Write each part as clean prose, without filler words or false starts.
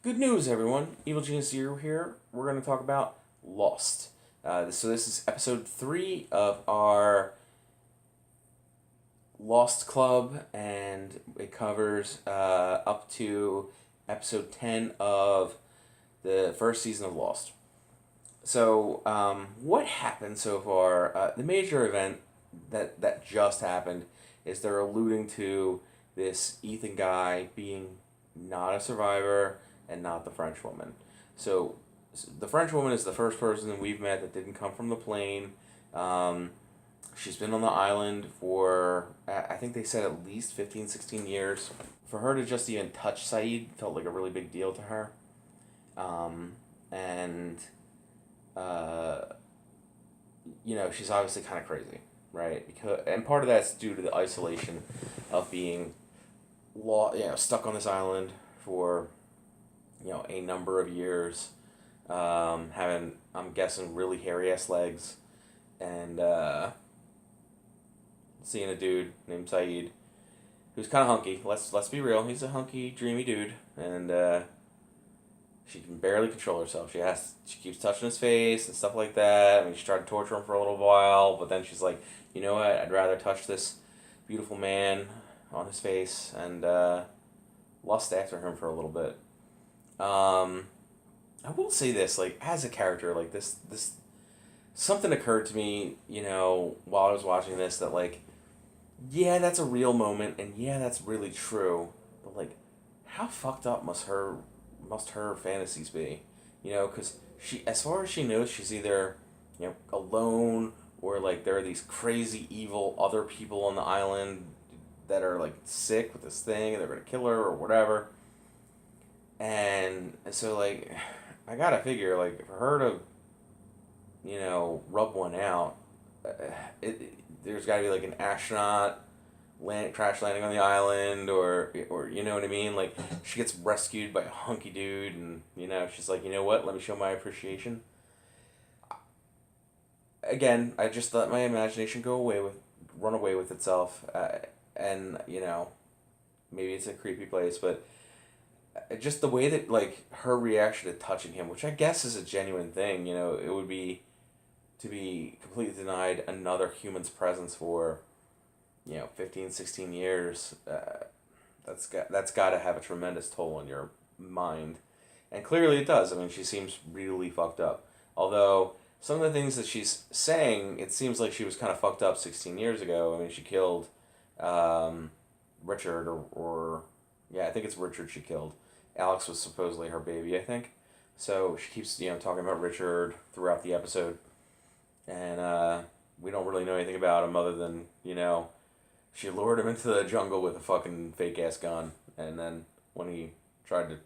Good news, everyone. Evil Genius Zero here. We're going to talk about Lost. This is episode 3 of our Lost Club, and it covers up to episode 10 of the first season of Lost. What happened so far? The major event that just happened is they're alluding to this Ethan guy being not a survivor and not the French woman. So, the French woman is the first person we've met that didn't come from the plane. Um, she's been on the island for, I think they said at least 15, 16 years. For her to just even touch Saeed felt like a really big deal to her. Um, and uh, she's obviously kind of crazy, right? And part of that's due to the isolation of being stuck on this island for a number of years, having, I'm guessing, really hairy ass legs, and seeing a dude named Saeed who's kind of hunky. Let's be real, he's a hunky, dreamy dude, and she can barely control herself. She keeps touching his face and stuff like that. I mean, she tried to torture him for a little while, but then she's like, you know what? I'd rather touch this beautiful man on his face, and lust after him for a little bit. I will say this, like, as a character, like, this something occurred to me, while I was watching this, that, like, yeah, that's a real moment, and yeah, that's really true, but, like, how fucked up must her fantasies be? Because as far as she knows, she's either, alone, or, like, there are these crazy, evil other people on the island that are, like, sick with this thing, and they're gonna kill her, or whatever. And so, like, I gotta figure, like, for her to, rub one out, uh, there's gotta be, like, an astronaut crash landing on the island, or you know what I mean? Like, she gets rescued by a hunky dude, and, she's like, you know what, let me show my appreciation. Again, I just let my imagination run away with itself, and, maybe it's a creepy place, but just the way that, like, her reaction to touching him, which I guess is a genuine thing, it would be to be completely denied another human's presence for 15, 16 years. That's got to have a tremendous toll on your mind, and clearly it does. I mean, she seems really fucked up, although some of the things that she's saying, it seems like she was kind of fucked up 16 years ago. I mean, she killed um, Richard, or yeah, I think it's Richard she killed. Alex was supposedly her baby, I think. So she keeps, talking about Richard throughout the episode, and we don't really know anything about him other than, she lured him into the jungle with a fucking fake ass gun, and then when he tried to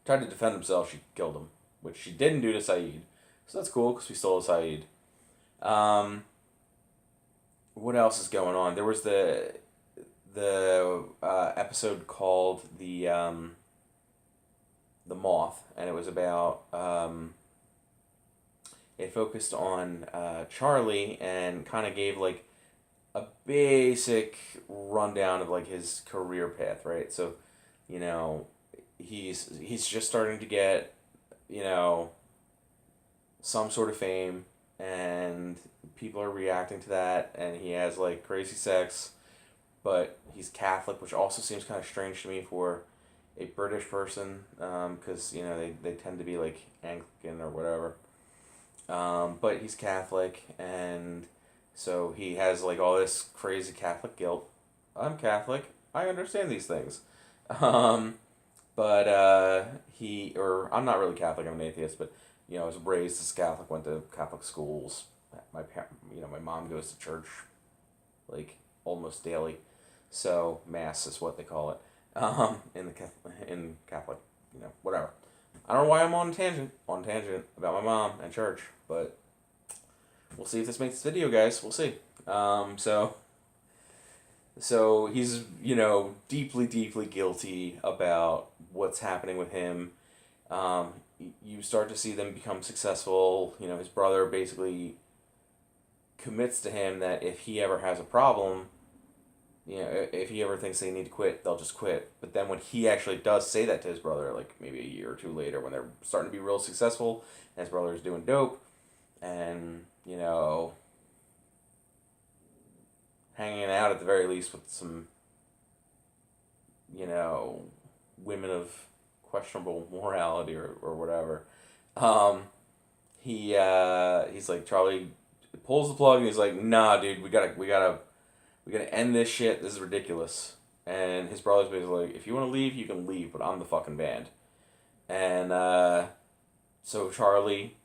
defend himself, she killed him, which she didn't do to Saeed. So that's cool because we stole Saeed. Um, what else is going on? There was the episode called the Moth, and it was about it focused on Charlie, and kind of gave, like, a basic rundown of, like, his career path, right? So, you know, he's just starting to get, you know, some sort of fame, and people are reacting to that, and he has, like, crazy sex, but he's Catholic, which also seems kind of strange to me for a British person, because, they tend to be, like, Anglican or whatever. But he's Catholic, and so he has, like, all this crazy Catholic guilt. I'm Catholic. I understand these things. Um, but I'm not really Catholic. I'm an atheist. But, I was raised as Catholic. Went to Catholic schools. My mom goes to church, like, almost daily. So mass is what they call it. In Catholic, whatever. I don't know why I'm on tangent about my mom and church, but we'll see if this makes this video, guys. We'll see. So he's, deeply, deeply guilty about what's happening with him. You start to see them become successful. His brother basically commits to him that if he ever has a problem, if he ever thinks they need to quit, they'll just quit. But then when he actually does say that to his brother, like maybe a year or two later, when they're starting to be real successful, and his brother's doing dope, and hanging out at the very least with some women of questionable morality or whatever. He's like, Charlie pulls the plug and he's like, nah, dude, we gotta end this shit. This is ridiculous. And his brother's basically like, if you want to leave, you can leave, but I'm the fucking band. And so Charlie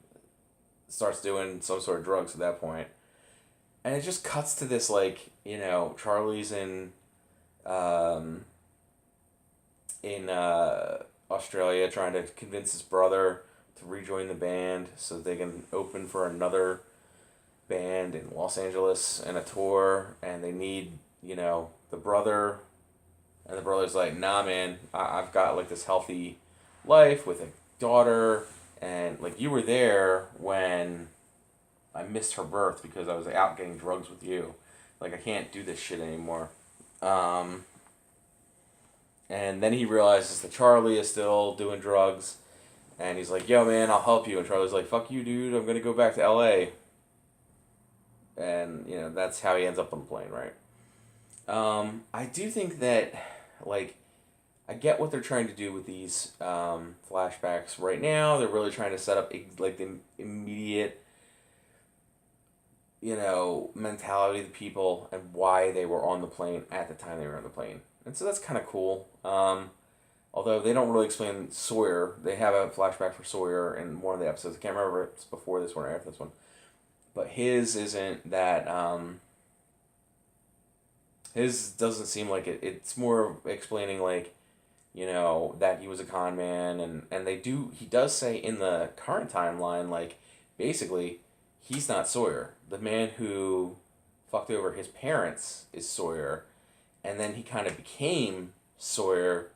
starts doing some sort of drugs at that point, and it just cuts to this Charlie's in Australia trying to convince his brother to rejoin the band so they can open for another band in Los Angeles and a tour, and they need the brother, and the brother's like, nah, man, I've got this healthy life with a daughter, and you were there when I missed her birth because I was out getting drugs with you, I can't do this shit anymore. And then he realizes that Charlie is still doing drugs, and he's like, yo, man, I'll help you. And Charlie's like, fuck you, dude, I'm gonna go back to LA. And that's how he ends up on the plane, right? I do think that I get what they're trying to do with these flashbacks right now. They're really trying to set up the immediate mentality of the people and why they were on the plane at the time they were on the plane, and so that's kind of cool. Although they don't really explain Sawyer. They have a flashback for Sawyer in one of the episodes. I can't remember if it's before this one or after this one. But his isn't that. His doesn't seem like it. It's more explaining that he was a con man, and he does say in the current timeline, basically, he's not Sawyer. The man who fucked over his parents is Sawyer, and then he kind of became Sawyer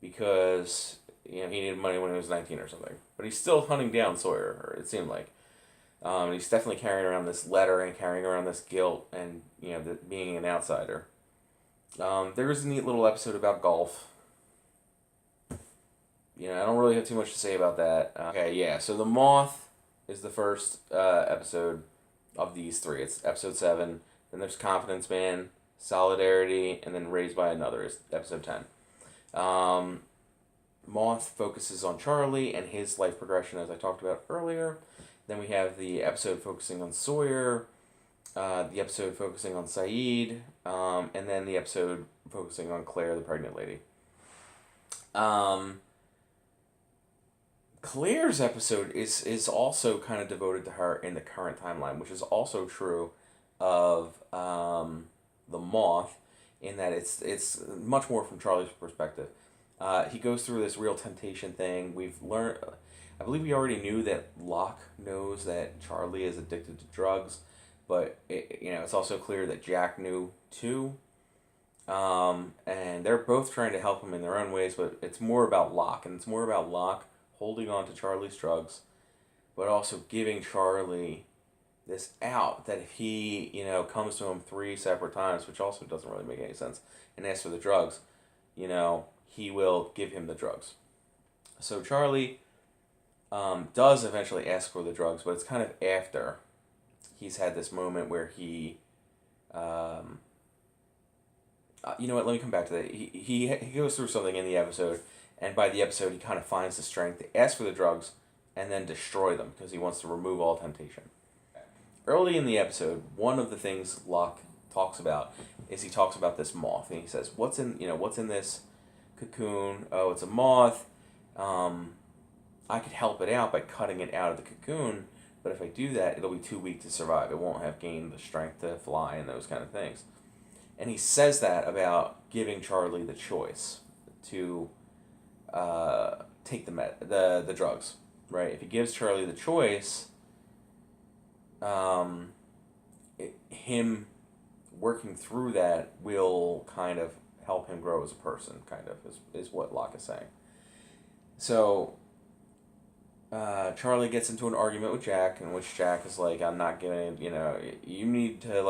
because he needed money when he was 19 or something. But he's still hunting down Sawyer, or it seemed like. He's definitely carrying around this letter and carrying around this guilt and, being an outsider. There was a neat little episode about golf. I don't really have too much to say about that. Okay, yeah, so The Moth is the first episode of these three. It's episode 7. Then there's Confidence Man, Solidarity, and then Raised by Another is episode 10. Moth focuses on Charlie and his life progression, as I talked about earlier. Then we have the episode focusing on Sawyer, the episode focusing on Saeed, and then the episode focusing on Claire, the pregnant lady. Claire's episode is also kind of devoted to her in the current timeline, which is also true of the Moth, in that it's much more from Charlie's perspective. He goes through this real temptation thing. We've learned... I believe we already knew that Locke knows that Charlie is addicted to drugs, but it's also clear that Jack knew too. And they're both trying to help him in their own ways, but it's more about Locke, and it's more about Locke holding on to Charlie's drugs, but also giving Charlie this out that if he, comes to him 3 separate times, which also doesn't really make any sense, and asks for the drugs, he will give him the drugs. So Charlie does eventually ask for the drugs, but it's kind of after he's had this moment where he, you know what, let me come back to that. He goes through something in the episode, and by the episode he kind of finds the strength to ask for the drugs and then destroy them because he wants to remove all temptation. Early in the episode, one of the things Locke talks about is he talks about this moth, and he says, what's in this cocoon? Oh, it's a moth. I could help it out by cutting it out of the cocoon, but if I do that, it'll be too weak to survive. It won't have gained the strength to fly and those kind of things. And he says that about giving Charlie the choice to take the drugs, right? If he gives Charlie the choice, him working through that will kind of help him grow as a person, kind of, is what Locke is saying. So Charlie gets into an argument with Jack, in which Jack is like, I'm not gonna, you need to,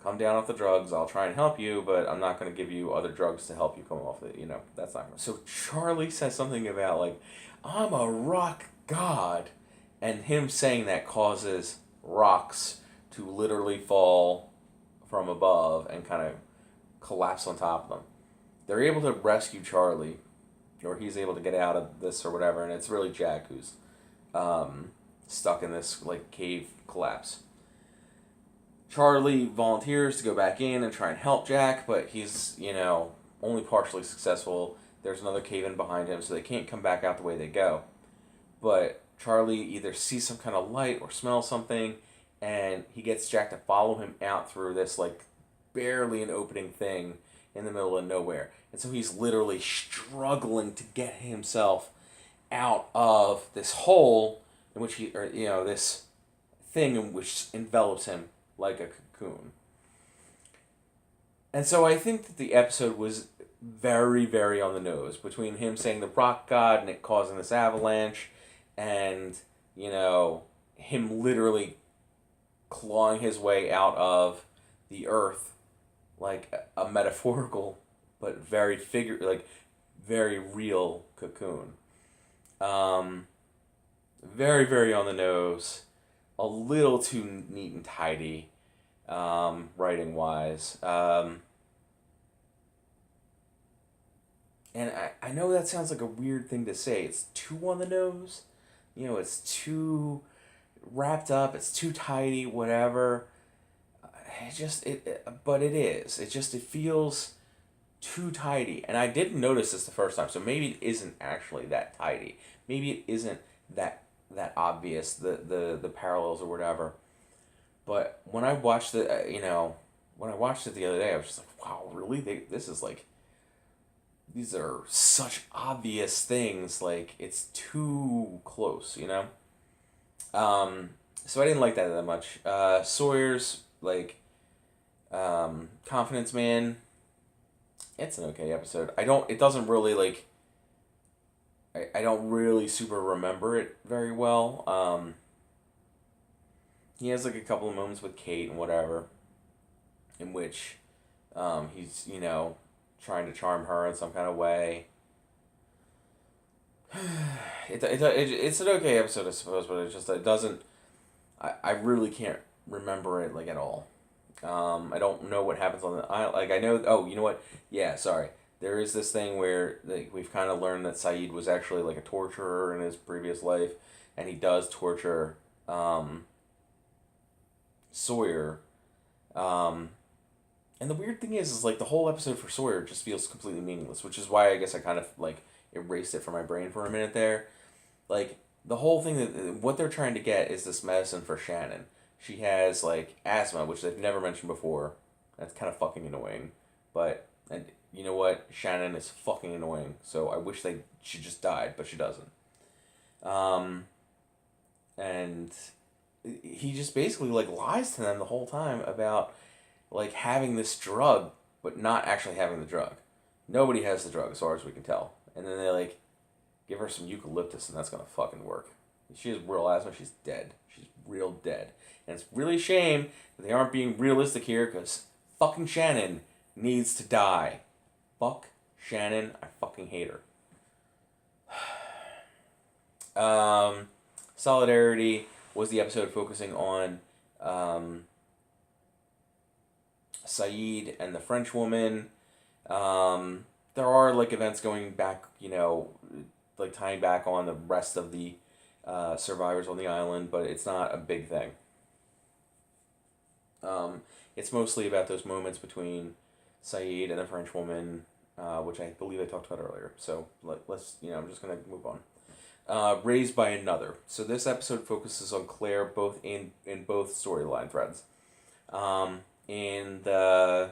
come down off the drugs. I'll try and help you, but I'm not going to give you other drugs to help you come off it. That's not going to. So Charlie says something about, like, I'm a rock god. And him saying that causes rocks to literally fall from above and kind of collapse on top of them. They're able to rescue Charlie, or he's able to get out of this or whatever, and it's really Jack who's stuck in this, like, cave collapse. Charlie volunteers to go back in and try and help Jack, but he's, only partially successful. There's another cave in behind him, so they can't come back out the way they go. But Charlie either sees some kind of light or smells something, and he gets Jack to follow him out through this, like, barely an opening thing in the middle of nowhere. And so he's literally struggling to get himself out of this hole in which this thing in which envelops him like a cocoon. And so I think that the episode was very, very on the nose, between him saying the rock god and it causing this avalanche, and, him literally clawing his way out of the earth like a metaphorical but very very real cocoon. Very, very on the nose, a little too neat and tidy, writing wise. And I know that sounds like a weird thing to say. It's too on the nose. It's too wrapped up. It's too tidy, whatever. But it is. It feels too tidy. And I didn't notice this the first time, so maybe it isn't actually that tidy. Maybe it isn't that obvious, the parallels or whatever. But when I watched it, when I watched it the other day, I was just like, wow, really? This is like, these are such obvious things, like, it's too close, So I didn't like that much. Sawyer's, like, Confidence Man, it's an okay episode. It doesn't really, like, I don't really super remember it very well. He has, like, a couple of moments with Kate and whatever, in which he's, trying to charm her in some kind of way. It's an okay episode, I suppose, but it doesn't. I really can't remember it, like, at all. I don't know what happens on the island. Like, I know. Oh, you know what? Yeah, sorry. There is this thing where, like, we've kind of learned that Sayid was actually, like, a torturer in his previous life, and he does torture Sawyer. And the weird thing is like, the whole episode for Sawyer just feels completely meaningless, which is why I guess I kind of, like, erased it from my brain for a minute there. Like, the whole thing, what they're trying to get is this medicine for Shannon. She has, like, asthma, which they've never mentioned before. That's kind of fucking annoying. But, and you know what? Shannon is fucking annoying. So I wish she just died, but she doesn't. And he just basically, like, lies to them the whole time about, like, having this drug, but not actually having the drug. Nobody has the drug, as far as we can tell. And then they, like, give her some eucalyptus, and that's gonna fucking work. She has real asthma. She's dead. She's real dead. And it's really a shame that they aren't being realistic here, because fucking Shannon needs to die. Fuck Shannon. I fucking hate her. Solidarity was the episode focusing on Sayid and the French woman. There are, like, events going back, like, tying back on the rest of the survivors on the island, but it's not a big thing. It's mostly about those moments between Sayid and the French woman, which I believe I talked about earlier. So let's, I'm just going to move on. Raised by Another. So this episode focuses on Claire both in both storyline threads. In the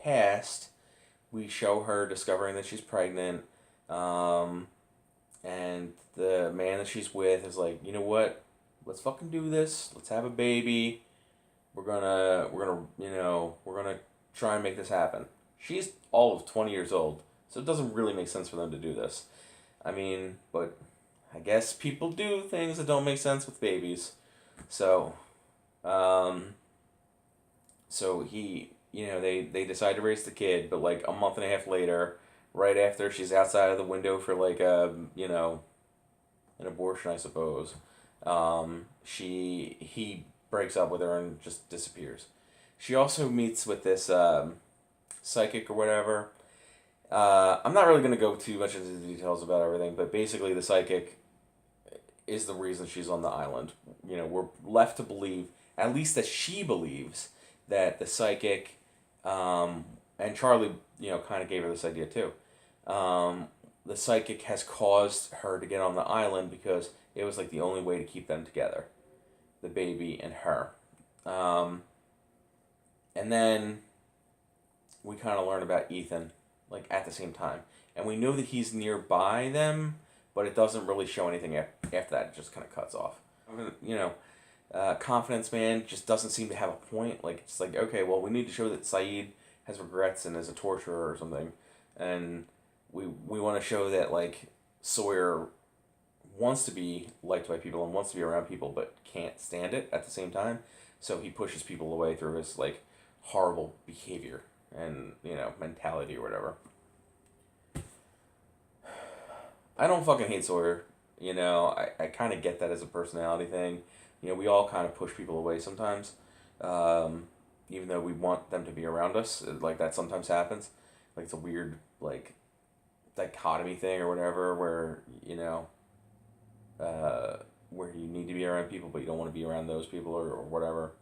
past, we show her discovering that she's pregnant, and the man that she's with is like, you know what? Let's fucking do this. Let's have a baby. We're gonna try and make this happen. She's all of 20 years old, so it doesn't really make sense for them to do this. I mean, but I guess people do things that don't make sense with babies. So, so they decide to raise the kid, but like a month and a half later, right after she's outside of the window for like an abortion, I suppose, he breaks up with her and just disappears. She also meets with this psychic or whatever. I'm not really going to go too much into the details about everything, but basically the psychic is the reason she's on the island. We're left to believe, at least that she believes, that the psychic, and Charlie, kind of gave her this idea too. The psychic has caused her to get on the island because it was like the only way to keep them together, the baby and her. And then we kind of learn about Ethan, like at the same time, and we know that he's nearby them, but it doesn't really show anything after that. It just kind of cuts off. Confidence Man just doesn't seem to have a point. Like, it's like, okay, well, we need to show that Saeed has regrets and is a torturer or something, and we want to show that like Sawyer wants to be liked by people and wants to be around people, but can't stand it at the same time. So he pushes people away through his like horrible behavior and mentality or whatever. I don't fucking hate Sawyer. I kind of get that as a personality thing. We all kind of push people away sometimes, even though we want them to be around us. Like, that sometimes happens. Like, it's a weird like dichotomy thing or whatever, where where you need to be around people, but you don't want to be around those people or whatever.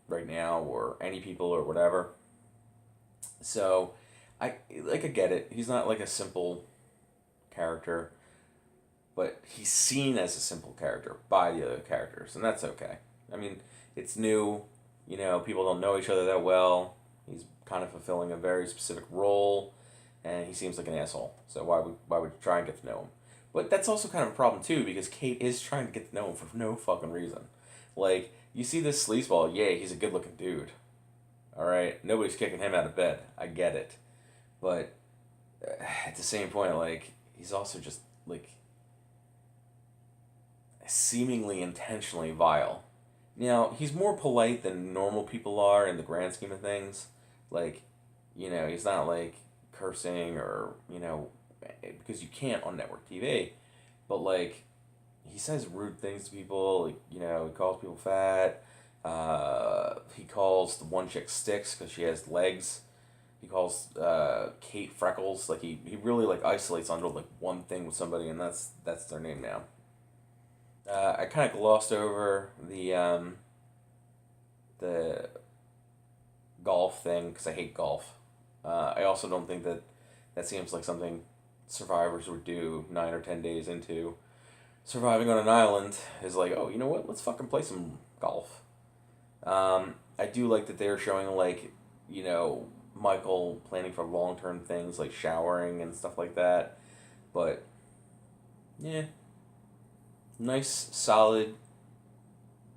Right now, or any people or whatever. So, I get it. He's not like a simple character, but he's seen as a simple character by the other characters, and that's okay. I mean, it's new. People don't know each other that well. He's kind of fulfilling a very specific role, and he seems like an asshole. So why would you try and get to know him? But that's also kind of a problem too, because Kate is trying to get to know him for no fucking reason. Like, you see this sleazeball, yeah, he's a good looking dude. Alright? Nobody's kicking him out of bed. I get it. But at the same point, like, he's also just, like, seemingly intentionally vile. Now, he's more polite than normal people are in the grand scheme of things. Like, he's not, like, cursing or, because you can't on network TV. But, like, he says rude things to people. Like, he calls people fat. He calls the one chick Sticks because she has legs. He calls Kate Freckles. Like, he really, like, isolates onto, like, one thing with somebody, and that's their name now. I kind of glossed over the golf thing because I hate golf. I also don't think that seems like something survivors would do 9 or 10 days into surviving on an island. Is like, oh, you know what? Let's fucking play some golf. I do like that they're showing, like, Michael planning for long-term things like showering and stuff like that. But yeah, nice, solid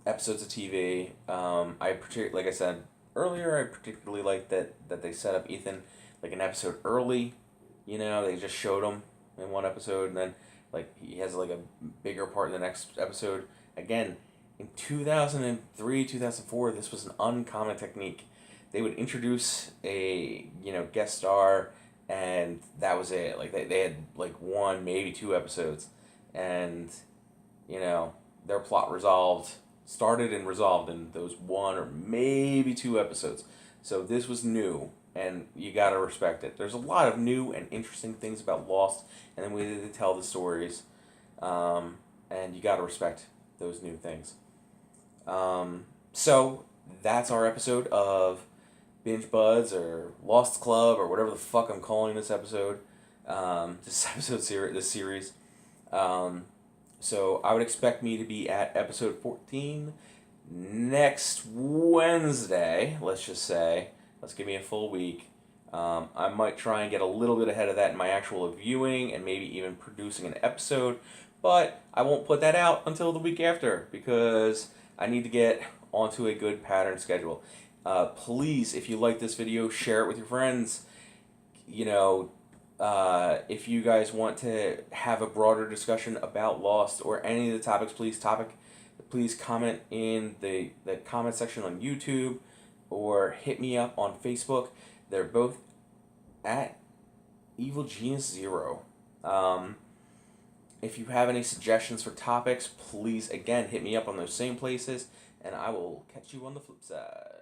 episodes of TV. Like I said earlier, I particularly like that they set up Ethan like an episode early. They just showed him in one episode, and then like he has like a bigger part in the next episode. Again, in 2003, 2004, this was an uncommon technique. They would introduce a guest star, and that was it. Like they had like one, maybe two episodes, and their plot started and resolved in those one or maybe two episodes. So this was new, and you gotta respect it. There's a lot of new and interesting things about Lost, and the way that they tell the stories, and you gotta respect those new things. So that's our episode of Binge Buds or Lost Club or whatever the fuck I'm calling this episode. This series. So I would expect me to be at episode 14 next Wednesday, let's just say. Let's give me a full week. I might try and get a little bit ahead of that in my actual viewing and maybe even producing an episode, but I won't put that out until the week after because I need to get onto a good pattern schedule. Please, if you like this video, share it with your friends. If you guys want to have a broader discussion about Lost or any of the topics, please comment in the comment section on YouTube. or hit me up on Facebook. They're both at Evil Genius Zero. If you have any suggestions for topics, please again hit me up on those same places, and I will catch you on the flip side.